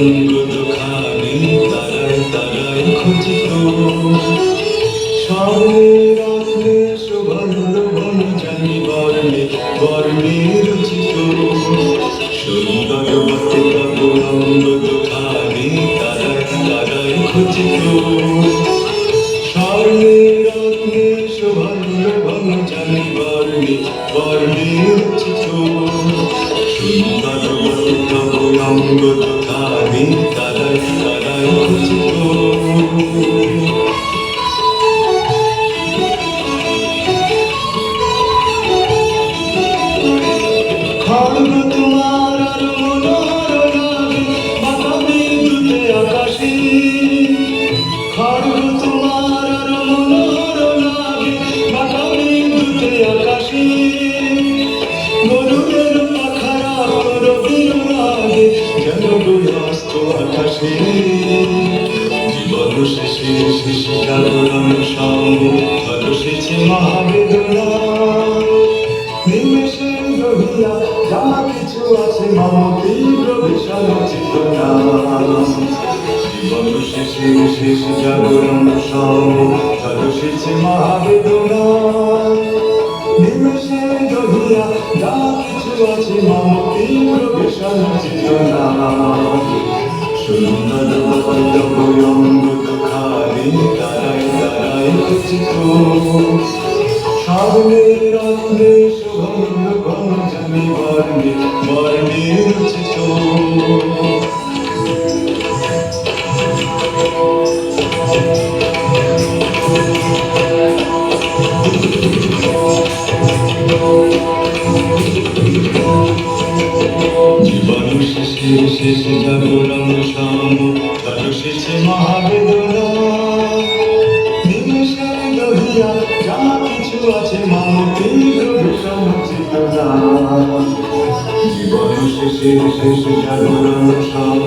অঙ্গ দুখানি তারায় তারায় খচিত স্বর্ণে রত্নে সুবর্ণ বন জানি বর্ণে বর্ণে রচিত সুন্দর বটিকা অঙ্গ দুখানি তারায় তারায় খচিত স্বর্ণে রত্নে সুবর্ণ বন জানি বর্ণে বর্ণে রচিত সুন্দর বটিকা অঙ্গ দুখানি তারায় তারায় খচিত খড়গ তোমার আর মনোহর লাগে বাঁকা বিদ্যুতে আকাশে খড়গ তোমার আর মনোহর লাগে বাঁকা বিদ্যুতে আকাশে গরুরের পাখারা রবির রাগে যেন ব্যস্ত আকাশে জীবন শেষে শেষে জাগরণ সঙ্গে ভালোসেছে মহাবেদনা নিমেষে রহিয়া যা কিছু আছে মম তীব্র বিষয় চেতনা জীবন শেষে শেষ জাগরণ সঙ্গে ভালোসেছে মহাবেদনা নিমেষে রহিয়া যা কিছু আছে মম তীব্র বিষয় চেতনা সুন্দর অঙ্গ দুখানি তারায় তারায় খচিত স্বর্ণে রত্নে সুবর্ণ বন জানি বর্ণে বর্ণে রচিত জীবন শেষে শেষ জাগরণ সম ভালোসেছে মহাবেদনা নিমেষে রহিয়া যা কিছু আছে মম তীব্র বিষম চেতনা জীবন শেষে শেষ জাগরণ সম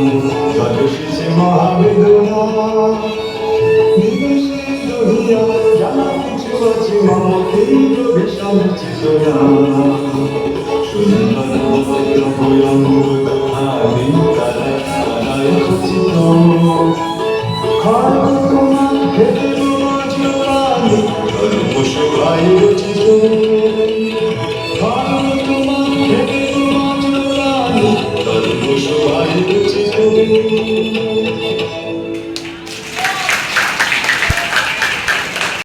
ভালোসেছে মহাবেদনা নিমেষে রহিয়া যা কিছু আছে মম তীব্র বিষম চেতনা সুন্দর অঙ্গ দুখানি তারায় তারায় খচিত খড়গ তোমার ভেবে জোড়ানি পশু ভাই রচিত খড়গ তোমার ভেবে জোড়ানি পশু ভাই রচিত